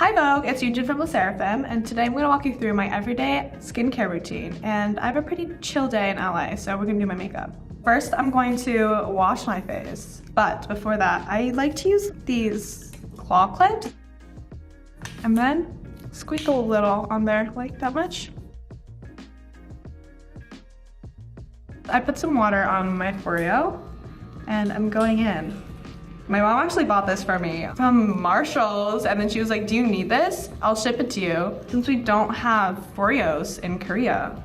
Hi Vogue, it's Yunjin from SSERAFIM, and today I'm going to walk you through my everyday skincare routine. And I have a pretty chill day in LA, so we're going to do my makeup. First, I'm going to wash my face, but before that, I like to use these claw clips, and then squeeze a little on there, like that much. I put some water on my Foreo, and I'm going in. My mom actually bought this for me from Marshall's, and then she was like, do you need this? I'll ship it to you, since we don't have Foreos in Korea.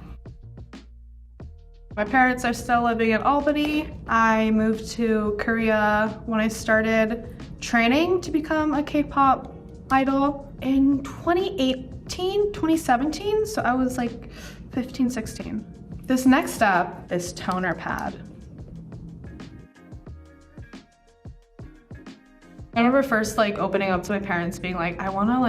My parents are still living in Albany. I moved to Korea when I started training to become a K-pop idol in 2017, so I was like 15, 16. This next step is toner pad. I remember first opening up to my parents being like, I wanna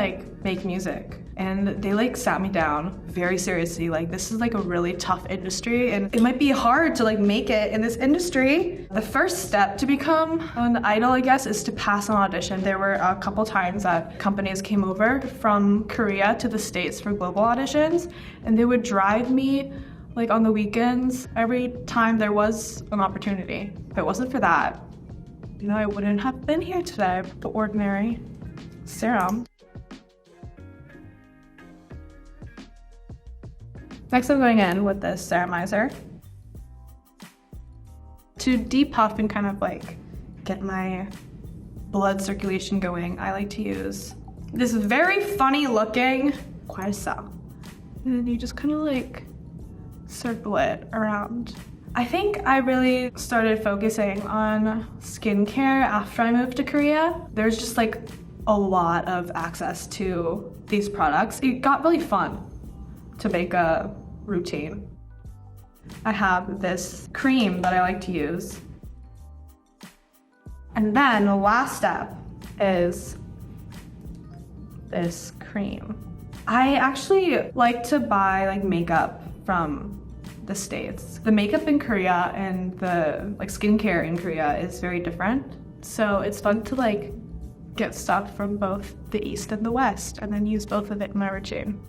make music. And they sat me down very seriously, this is a really tough industry and it might be hard to make it in this industry. The first step to become an idol, I guess, is to pass an audition. There were a couple times that companies came over from Korea to the States for global auditions, and they would drive me on the weekends every time there was an opportunity. If it wasn't for that, I wouldn't have been here today. The ordinary serum. Next, I'm going in with this ceramizer to depuff and kind of get my blood circulation going. I like to use this very funny looking quasar, and then you just kind of circle it around. I think I really started focusing on skincare after I moved to Korea. There's just a lot of access to these products. It got really fun to make a routine. I have this cream that I like to use. And then the last step is this cream. I actually like to buy makeup from the States. The makeup in Korea and the skincare in Korea is very different. So it's fun to get stuff from both the East and the West and then use both of it in my routine.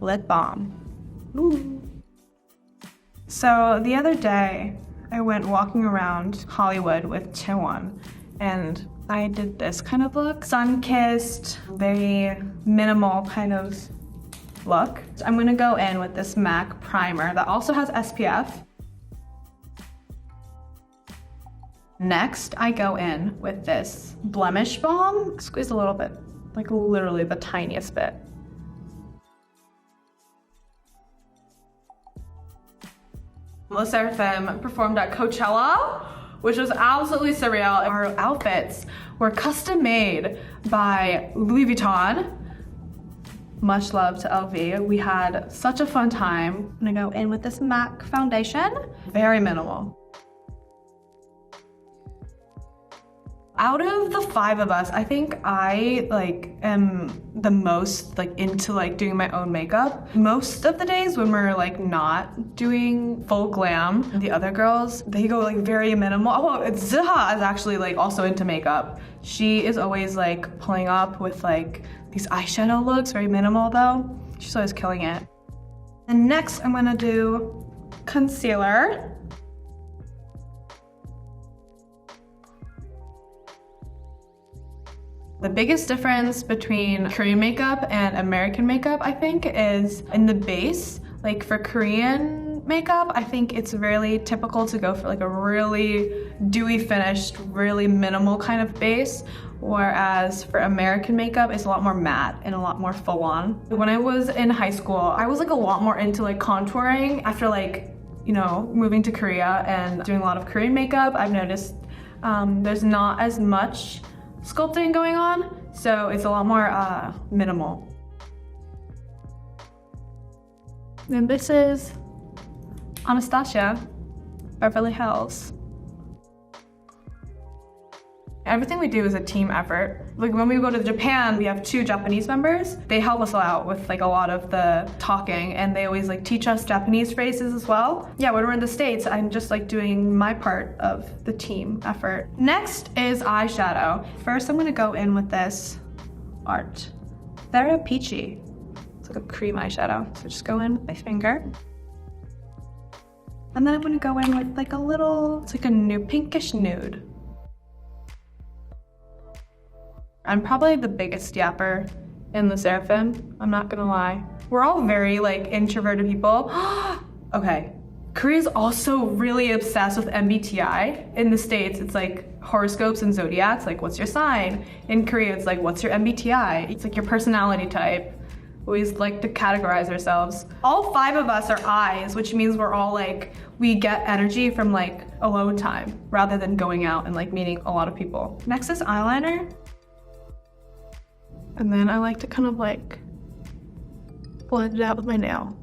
Lip balm. Ooh. So the other day I went walking around Hollywood with Chaewon, and I did this kind of look. Sun-kissed, very minimal kind of look. I'm gonna go in with this MAC primer that also has SPF. Next, I go in with this blemish balm. Squeeze a little bit, literally the tiniest bit. SSERAFIM performed at Coachella, which was absolutely surreal. Our outfits were custom made by Louis Vuitton. Much love to LV. We had such a fun time. I'm gonna go in with this MAC foundation, very minimal. Out of the 5 of us, I think I am the most into doing my own makeup. Most of the days when we're not doing full glam, the other girls, they go very minimal. Oh, Ziha is actually also into makeup. She is always pulling up with these eyeshadow looks, very minimal though. She's always killing it. And next I'm gonna do concealer. The biggest difference between Korean makeup and American makeup, I think, is in the base. For Korean makeup, I think it's really typical to go for a really dewy finished, really minimal kind of base, whereas for American makeup, it's a lot more matte and a lot more full on. When I was in high school, I was a lot more into contouring. After moving to Korea and doing a lot of Korean makeup, I've noticed there's not as much sculpting going on, so it's a lot more minimal. And this is Anastasia, Beverly Hills. Everything we do is a team effort. Like when we go to Japan, we have 2 Japanese members. They help us out with like a lot of the talking, and they always like teach us Japanese phrases as well. Yeah, when we're in the States, I'm just like doing my part of the team effort. Next is eyeshadow. First, I'm gonna go in with this Art. They're peachy. It's like a cream eyeshadow. So just go in with my finger. And then I'm gonna go in with like a little, it's like a new pinkish nude. I'm probably the biggest yapper in the SSERAFIM, I'm not gonna lie. We're all very like introverted people. Okay, Korea's also really obsessed with MBTI. In the States, it's like horoscopes and zodiacs, like what's your sign? In Korea, it's like what's your MBTI? It's like your personality type. We always like to categorize ourselves. All 5 of us are I's, which means we're all like, we get energy from like alone time rather than going out and like meeting a lot of people. Next is eyeliner. And then I like to kind of like blend it out with my nail.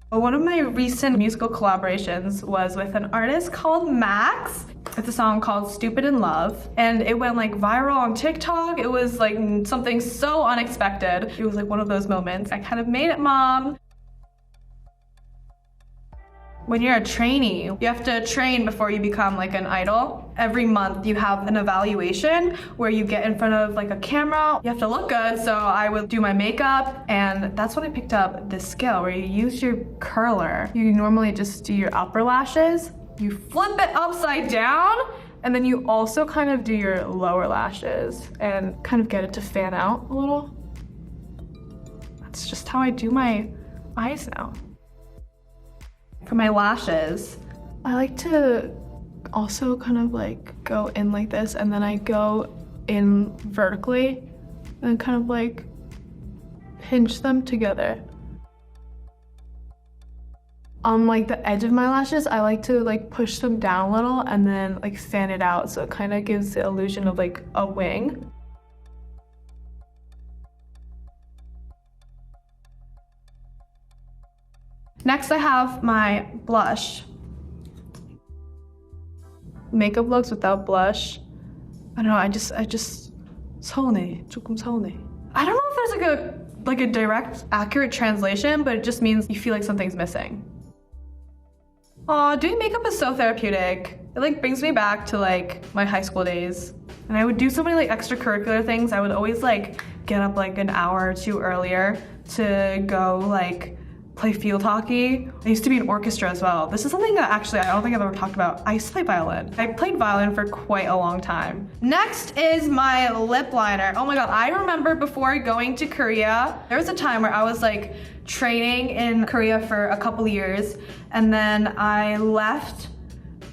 One of my recent musical collaborations was with an artist called Max. It's a song called Stupid in Love, and it went like viral on TikTok. It was like something so unexpected. It was like one of those moments. I kind of made it, Mom. When you're a trainee, you have to train before you become like an idol. Every month you have an evaluation where you get in front of like a camera. You have to look good, so I would do my makeup, and that's when I picked up this skill where you use your curler. You normally just do your upper lashes, you flip it upside down, and then you also kind of do your lower lashes and kind of get it to fan out a little. That's just how I do my eyes now. For my lashes, I like to also kind of like go in like this, and then I go in vertically and kind of like pinch them together. On like the edge of my lashes, I like to like push them down a little and then like fan it out, so it kind of gives the illusion of like a wing. Next, I have my blush. Makeup looks without blush. I don't know, I just 서운해, 조금 서운해. I don't know if there's like a direct, accurate translation, but it just means you feel like something's missing. Aw, doing makeup is so therapeutic. It like brings me back to like my high school days. And I would do so many like extracurricular things. I would always like get up like an hour or 2 earlier to go like play field hockey. I used to be in orchestra as well. This is something that actually I don't think I've ever talked about. I used to play violin. I played violin for quite a long time. Next is my lip liner. Oh my god, I remember before going to Korea, there was a time where I was like training in Korea for a couple years, and then I left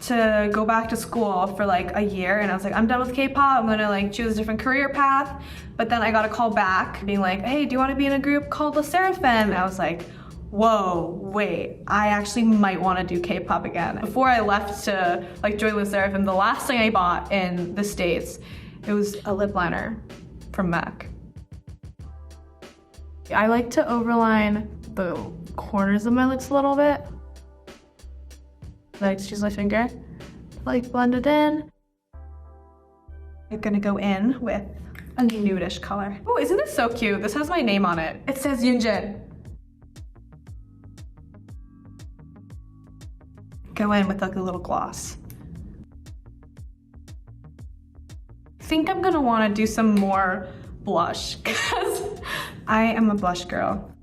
to go back to school for like a year, and I was like, I'm done with K-pop, I'm gonna like choose a different career path. But then I got a call back being like, hey, do you want to be in a group called the SSERAFIM? And I was like, whoa, wait, I actually might want to do K-pop again. Before I left to like join the SSERAFIM, the last thing I bought in the States, it was a lip liner from MAC. I like to overline the corners of my lips a little bit. I like to use my finger to like blend it in. I'm gonna go in with a nudish color. Oh, isn't this so cute? This has my name on it. It says Yunjin. Go in with like a little gloss. I think I'm gonna wanna do some more blush because I am a blush girl.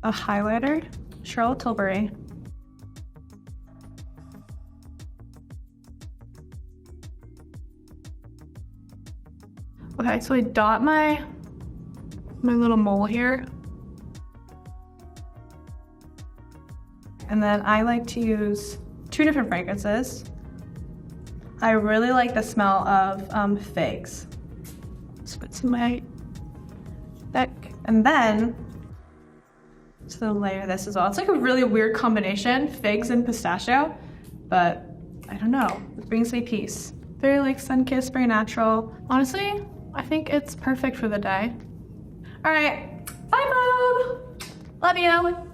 A highlighter, Charlotte Tilbury. Okay, so I dot my little mole here. And then I like to use 2 different fragrances. I really like the smell of figs. Let's put some in my neck. And then, to layer this as well. It's like a really weird combination, figs and pistachio, but I don't know, it brings me peace. Very like sun-kissed, very natural. Honestly, I think it's perfect for the day. All right, bye Vogue! Love you!